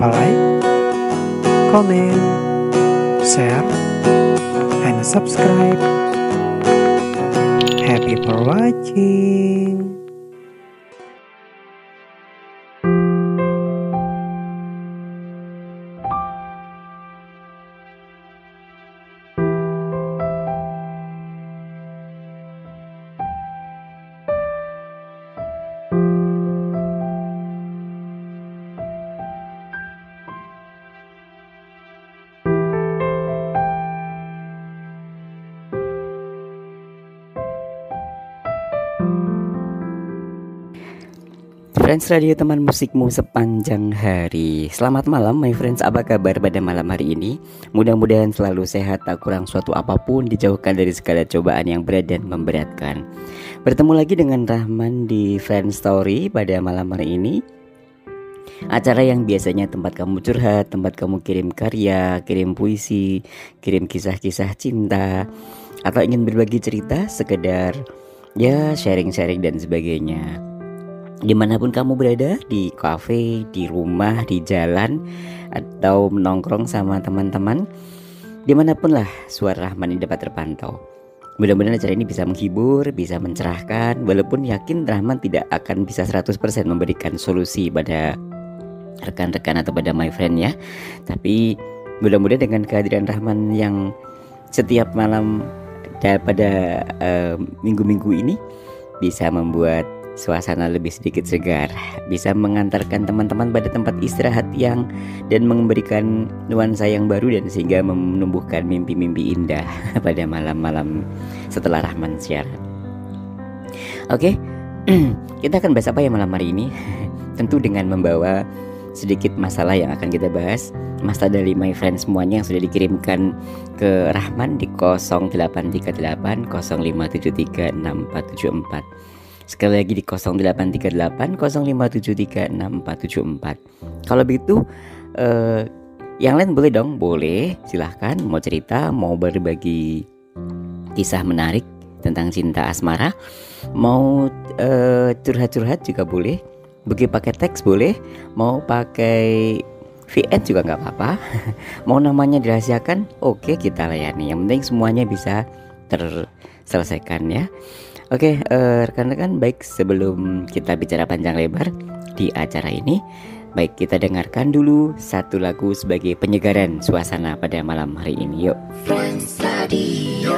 lupa like, comment, share, and subscribe. Happy for watching. Friends Radio, teman musikmu sepanjang hari. Selamat malam my friends, apa kabar pada malam hari ini? Mudah-mudahan selalu sehat, tak kurang suatu apapun, dijauhkan dari segala cobaan yang berat dan memberatkan. Bertemu lagi dengan Rahman di Friends Story pada malam hari ini. Acara yang biasanya tempat kamu curhat, tempat kamu kirim karya, kirim puisi, kirim kisah-kisah cinta, atau ingin berbagi cerita, sekedar ya sharing-sharing dan sebagainya. Dimanapun kamu berada, di kafe, di rumah, di jalan, atau menongkrong sama teman-teman, dimanapun lah suara Rahman ini dapat terpantau. Mudah-mudahan acara ini bisa menghibur, bisa mencerahkan. Walaupun yakin Rahman tidak akan bisa 100% memberikan solusi pada rekan-rekan atau pada my friend ya. Tapi mudah-mudahan dengan kehadiran Rahman yang setiap malam pada minggu-minggu ini bisa membuat suasana lebih sedikit segar, bisa mengantarkan teman-teman pada tempat istirahat yang dan memberikan nuansa yang baru, dan sehingga menumbuhkan mimpi-mimpi indah pada malam-malam setelah Rahman siaran. Oke, kita akan bahas apa ya malam hari ini? Tentu dengan membawa sedikit masalah yang akan kita bahas, masalah dari my friends semuanya yang sudah dikirimkan ke Rahman di 0838 0573 6474. Sekali lagi di 0838 0573 6474. Kalau begitu yang lain boleh dong, boleh, silahkan. Mau cerita, mau berbagi kisah menarik tentang cinta asmara, mau curhat-curhat juga boleh. Bagi pakai teks boleh, mau pakai VN juga nggak apa-apa. Mau namanya dirahasiakan, oke, kita layani. Yang penting semuanya bisa terselesaikan ya. Oke, rekan-rekan, baik, sebelum kita bicara panjang lebar di acara ini, baik, kita dengarkan dulu satu lagu sebagai penyegaran suasana pada malam hari ini. Yuk. Friends Radio.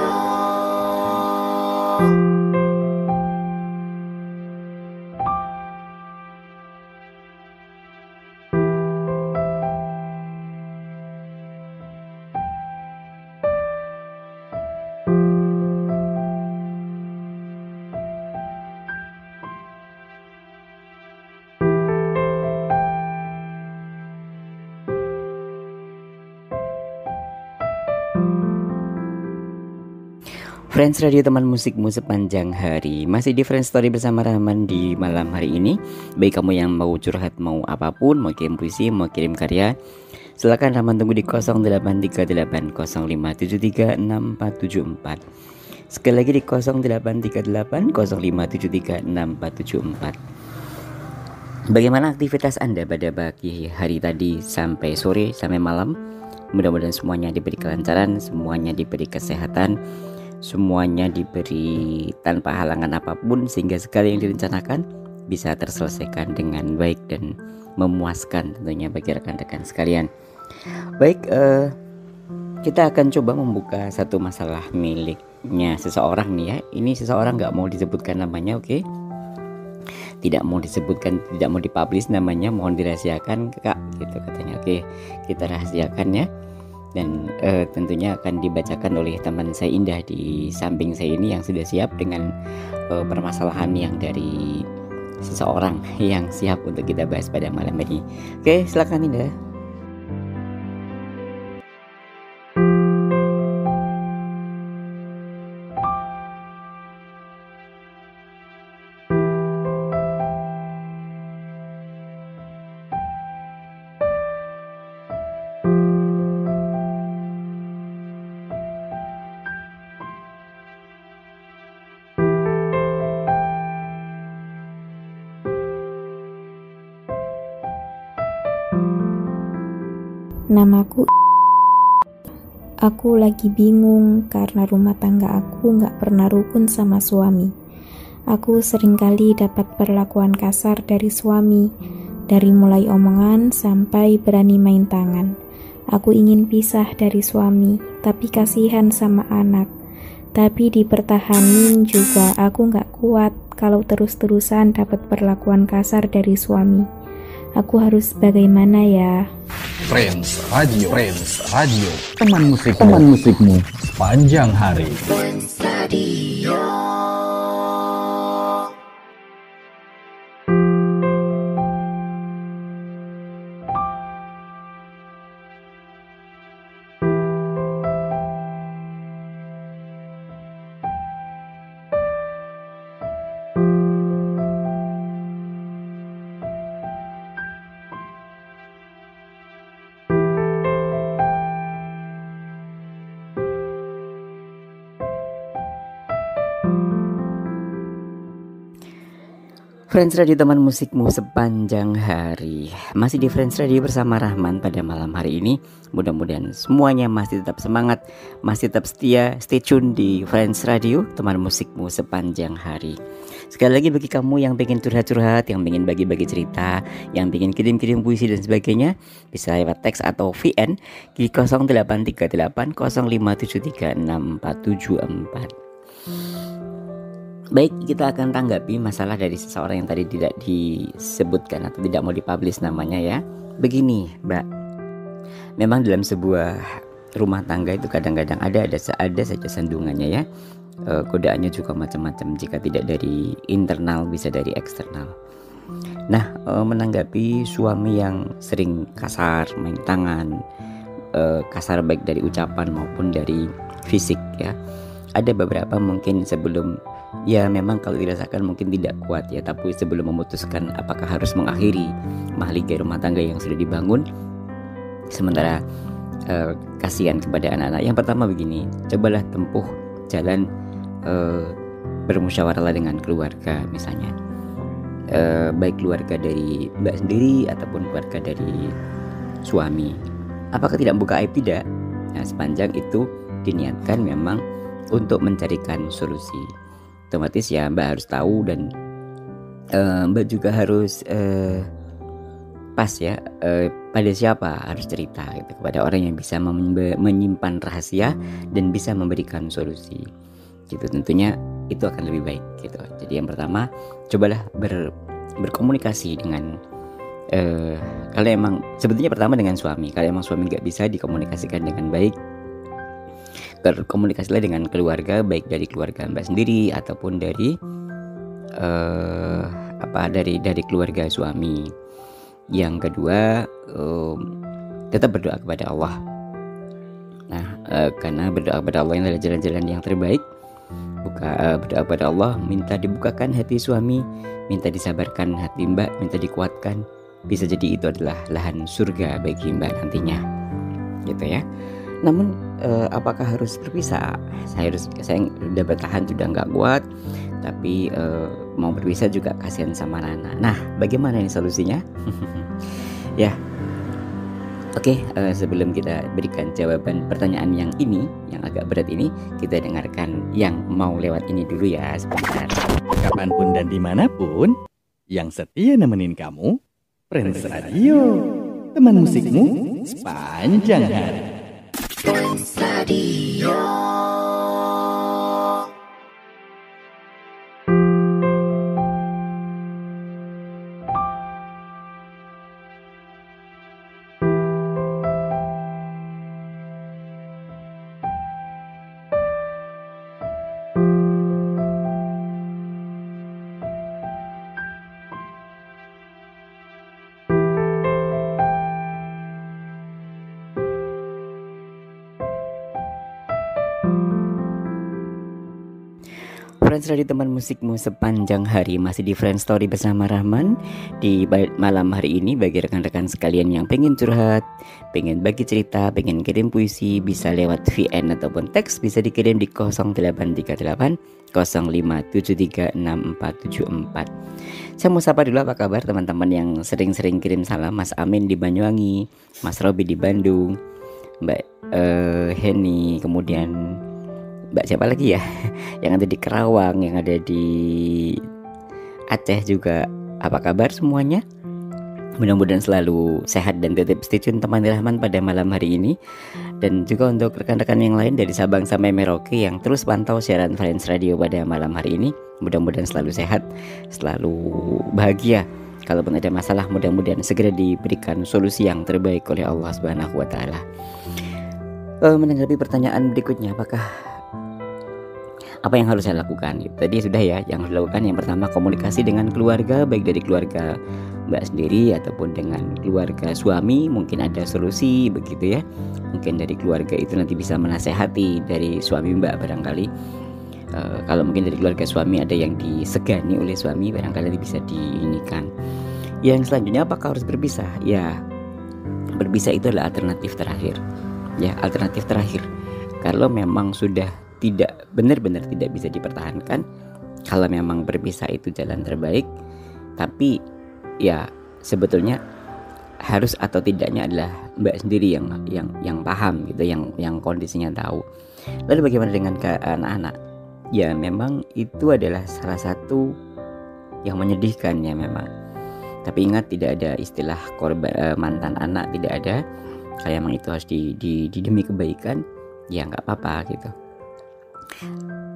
Friends Radio, teman musikmu sepanjang hari. Masih di Friends Story bersama Rahman di malam hari ini. Baik, kamu yang mau curhat, mau apapun, mau kirim puisi, mau kirim karya, silakan Rahman tunggu di 0838 0573 6474. Sekali lagi di 0838 0573 6474. Bagaimana aktivitas Anda pada pagi hari tadi sampai sore, sampai malam? Mudah-mudahan semuanya diberi kelancaran, semuanya diberi kesehatan, semuanya diberi tanpa halangan apapun, sehingga segala yang direncanakan bisa terselesaikan dengan baik dan memuaskan tentunya bagi rekan-rekan sekalian. Baik, kita akan coba membuka satu masalah miliknya seseorang nih ya. Ini seseorang gak mau disebutkan namanya, oke? Tidak mau disebutkan, tidak mau dipublish namanya, mohon dirahasiakan kak, gitu katanya. Oke, kita rahasiakan ya. Dan tentunya akan dibacakan oleh teman saya Indah di samping saya ini yang sudah siap dengan permasalahan yang dari seseorang yang siap untuk kita bahas pada malam ini. Oke, silakan Indah. Namaku. Aku lagi bingung karena rumah tangga aku gak pernah rukun sama suami. Aku seringkali dapat perlakuan kasar dari suami, dari mulai omongan sampai berani main tangan. Aku ingin pisah dari suami, tapi kasihan sama anak. Tapi dipertahanin juga aku gak kuat kalau terus-terusan dapat perlakuan kasar dari suami. Aku harus bagaimana ya? Friends Radio, teman musikmu sepanjang hari. Friends Radio. Friends Radio, teman musikmu sepanjang hari. Masih di Friends Radio bersama Rahman pada malam hari ini. Mudah-mudahan semuanya masih tetap semangat, masih tetap setia, stay tune di Friends Radio, teman musikmu sepanjang hari. Sekali lagi bagi kamu yang pengen curhat-curhat, yang pengen bagi-bagi cerita, yang pengen kirim-kirim puisi dan sebagainya, bisa lewat teks atau VN di 0838 0573 6474. Baik, kita akan tanggapi masalah dari seseorang yang tadi tidak disebutkan atau tidak mau dipublish namanya ya. Begini, Mbak. Memang dalam sebuah rumah tangga itu kadang-kadang ada saja sandungannya ya. Godaannya juga macam-macam, jika tidak dari internal bisa dari eksternal. Nah, menanggapi suami yang sering kasar, main tangan, kasar baik dari ucapan maupun dari fisik ya. Ada beberapa mungkin sebelum, ya memang kalau dirasakan mungkin tidak kuat ya, tapi sebelum memutuskan apakah harus mengakhiri mahligai rumah tangga yang sudah dibangun, sementara kasihan kepada anak-anak. Yang pertama begini, cobalah tempuh jalan bermusyawarah dengan keluarga misalnya, baik keluarga dari Mbak sendiri ataupun keluarga dari suami. Apakah tidak membuka aib? Tidak. Nah, sepanjang itu diniatkan memang untuk mencarikan solusi. Otomatis ya Mbak harus tahu, dan Mbak juga harus pas ya pada siapa harus cerita gitu, kepada orang yang bisa menyimpan rahasia dan bisa memberikan solusi gitu. Tentunya itu akan lebih baik gitu. Jadi yang pertama, cobalah berkomunikasi dengan kalau emang sebetulnya pertama dengan suami. Kalau emang suami nggak bisa dikomunikasikan dengan baik, berkomunikasilah dengan keluarga, baik dari keluarga Mbak sendiri ataupun dari dari keluarga suami. Yang kedua, tetap berdoa kepada Allah. Nah, karena berdoa kepada Allah adalah jalan-jalan yang terbaik. Berdoa kepada Allah, minta dibukakan hati suami, minta disabarkan hati Mbak, minta dikuatkan. Bisa jadi itu adalah lahan surga bagi Mbak nantinya, gitu ya. Namun apakah harus berpisah? Saya udah bertahan, sudah nggak kuat, tapi mau berpisah juga kasihan sama Nana. Nah, bagaimana ini solusinya? Ya, oke, sebelum kita berikan jawaban pertanyaan yang ini, yang agak berat ini, kita dengarkan yang mau lewat ini dulu ya sebentar. Kapanpun dan dimanapun, yang setia nemenin kamu, Friends Radio, teman musikmu sepanjang hari. Friends Radio. Friends Radio, teman musikmu sepanjang hari, masih di Friends Story bersama Rahman. Di malam hari ini bagi rekan-rekan sekalian yang pengen curhat, pengen bagi cerita, pengen kirim puisi, bisa lewat VN ataupun teks, bisa dikirim di 0838 0573 6474. Saya mau sapa dulu, apa kabar teman-teman yang sering-sering kirim salam. Mas Amin di Banyuwangi, Mas Robi di Bandung, Mbak Heni, kemudian Mbak siapa lagi ya yang ada di Kerawang, yang ada di Aceh juga. Apa kabar semuanya? Mudah-mudahan selalu sehat dan tetap stay tune teman Rahman pada malam hari ini. Dan juga untuk rekan-rekan yang lain dari Sabang sampai Merauke yang terus pantau siaran Friends Radio pada malam hari ini, mudah-mudahan selalu sehat, selalu bahagia. Kalaupun ada masalah, mudah-mudahan segera diberikan solusi yang terbaik oleh Allah Subhanahu wa taala. Menanggapi pertanyaan berikutnya, apa yang harus saya lakukan? Tadi sudah ya, yang harus dilakukan yang pertama komunikasi dengan keluarga, baik dari keluarga Mbak sendiri ataupun dengan keluarga suami, mungkin ada solusi begitu ya. Mungkin dari keluarga itu nanti bisa menasehati dari suami Mbak barangkali. Kalau mungkin dari keluarga suami ada yang disegani oleh suami, barangkali nanti bisa diinikan. Yang selanjutnya, apakah harus berpisah? Ya, berpisah itu adalah alternatif terakhir. Ya, alternatif terakhir. Kalau memang sudah tidak benar-benar tidak bisa dipertahankan, kalau memang berpisah itu jalan terbaik, tapi ya sebetulnya harus atau tidaknya adalah Mbak sendiri yang paham gitu, yang kondisinya tahu. Lalu bagaimana dengan anak-anak? Ya memang itu adalah salah satu yang menyedihkan ya memang. Tapi ingat, tidak ada istilah korban mantan anak, tidak ada. Kalau memang itu harus demi kebaikan, ya nggak apa-apa gitu.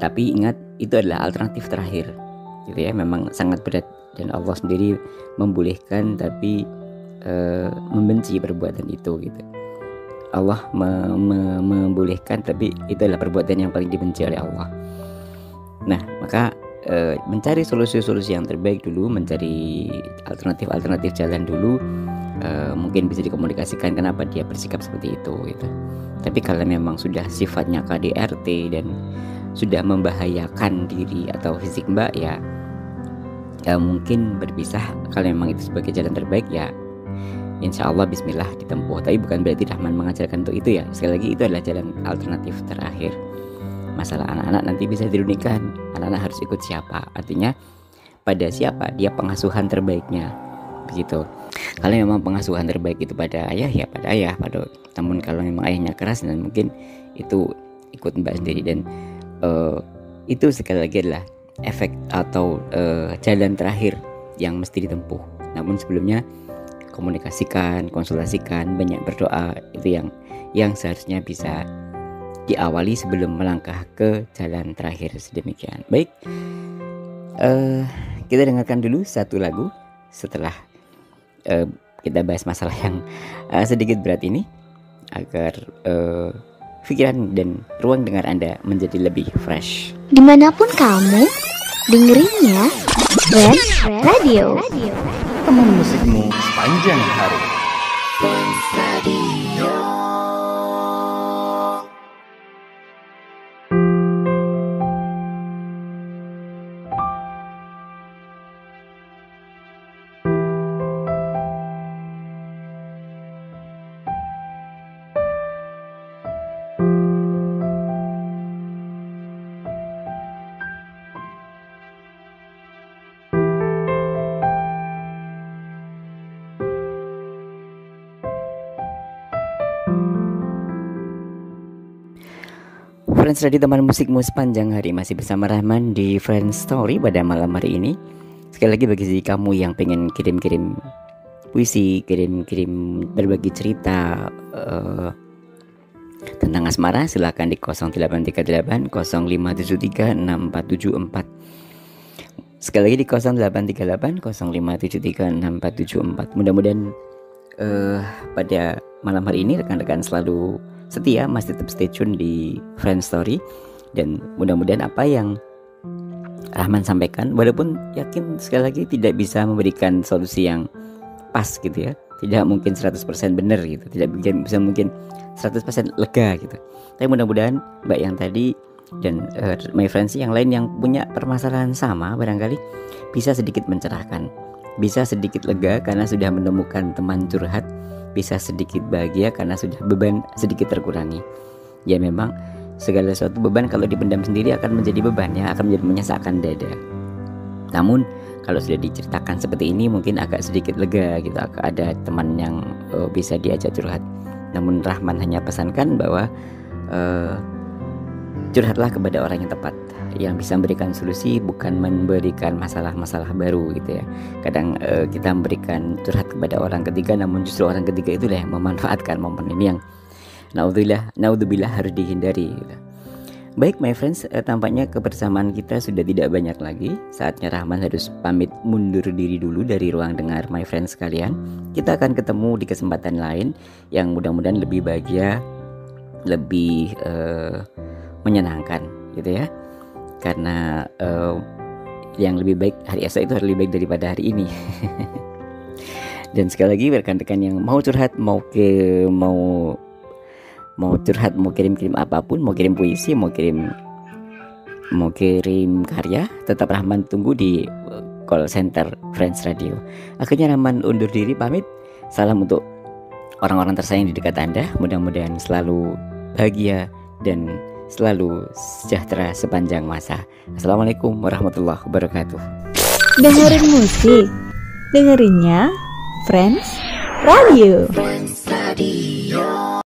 Tapi ingat, itu adalah alternatif terakhir gitu ya. Memang sangat berat dan Allah sendiri membolehkan tapi membenci perbuatan itu gitu. Allah membolehkan tapi itu adalah perbuatan yang paling dibenci oleh Allah. Nah, maka mencari solusi-solusi yang terbaik dulu, mencari alternatif jalan dulu. Mungkin bisa dikomunikasikan kenapa dia bersikap seperti itu gitu. Tapi kalau memang sudah sifatnya KDRT dan sudah membahayakan diri atau fisik Mbak, ya mungkin berpisah. Kalau memang itu sebagai jalan terbaik, ya insya Allah bismillah ditempuh. Tapi bukan berarti Rahman mengajarkan untuk itu ya. Sekali lagi, itu adalah jalan alternatif terakhir. Masalah anak-anak nanti bisa dirundingkan, anak-anak harus ikut siapa, artinya pada siapa dia pengasuhan terbaiknya begitu. Kalau memang pengasuhan terbaik itu pada ayah, ya pada ayah. Namun kalau memang ayahnya keras, dan mungkin itu ikut Mbak sendiri. Dan itu sekali lagi adalah efek atau jalan terakhir yang mesti ditempuh. Namun sebelumnya komunikasikan, konsultasikan, banyak berdoa, itu yang seharusnya bisa diawali sebelum melangkah ke jalan terakhir sedemikian. Baik, kita dengarkan dulu satu lagu setelah kita bahas masalah yang sedikit berat ini, agar pikiran dan ruang dengar Anda menjadi lebih fresh. Dimanapun kamu, dengerinnya Friends Radio. Teman musikmu sepanjang hari. Friends Radio. Friends Radio, teman musikmu sepanjang hari, masih bersama Rahman di Friends Story pada malam hari ini. Sekali lagi, bagi kamu yang pengen kirim-kirim puisi, kirim-kirim berbagi cerita tentang asmara, silakan di 0838 0573 6474. Sekali lagi di 0838 0573 6474. Mudah-mudahan pada malam hari ini rekan-rekan selalu setia, masih tetap stay tune di Friends Story. Dan mudah-mudahan apa yang Rahman sampaikan, walaupun yakin sekali lagi tidak bisa memberikan solusi yang pas gitu ya, tidak mungkin 100% benar gitu, tidak bisa mungkin 100% lega gitu. Tapi mudah-mudahan Mbak yang tadi Dan my friends yang lain yang punya permasalahan sama barangkali bisa sedikit mencerahkan, bisa sedikit lega karena sudah menemukan teman curhat, bisa sedikit bahagia karena sudah beban sedikit terkurangi. Ya memang segala sesuatu beban kalau dipendam sendiri akan menjadi beban ya, akan menjadi menyesakkan dada. Namun kalau sudah diceritakan seperti ini mungkin agak sedikit lega gitu, agak ada teman yang bisa diajak curhat. Namun Rahman hanya pesankan bahwa curhatlah kepada orang yang tepat, yang bisa memberikan solusi, bukan memberikan masalah-masalah baru gitu ya. Kadang kita memberikan curhat kepada orang ketiga, namun justru orang ketiga itulah yang memanfaatkan momen ini yang naudzubillah harus dihindari gitu. Baik my friends, tampaknya kebersamaan kita sudah tidak banyak lagi. Saatnya Rahman harus pamit mundur diri dulu dari ruang dengar my friends sekalian. Kita akan ketemu di kesempatan lain yang mudah-mudahan lebih bahagia, lebih menyenangkan gitu ya. Karena yang lebih baik hari esok itu harus lebih baik daripada hari ini. Dan sekali lagi rekan-rekan yang mau curhat, mau curhat, mau kirim apapun, mau kirim puisi, mau kirim karya, tetap Rahman tunggu di call center Friends Radio. Akhirnya Rahman undur diri pamit. Salam untuk orang-orang tersayang di dekat Anda. Mudah-mudahan selalu bahagia dan selalu sejahtera sepanjang masa. Assalamualaikum warahmatullahi wabarakatuh. Dengerin musik, dengerinnya Friends Radio. Friends Radio.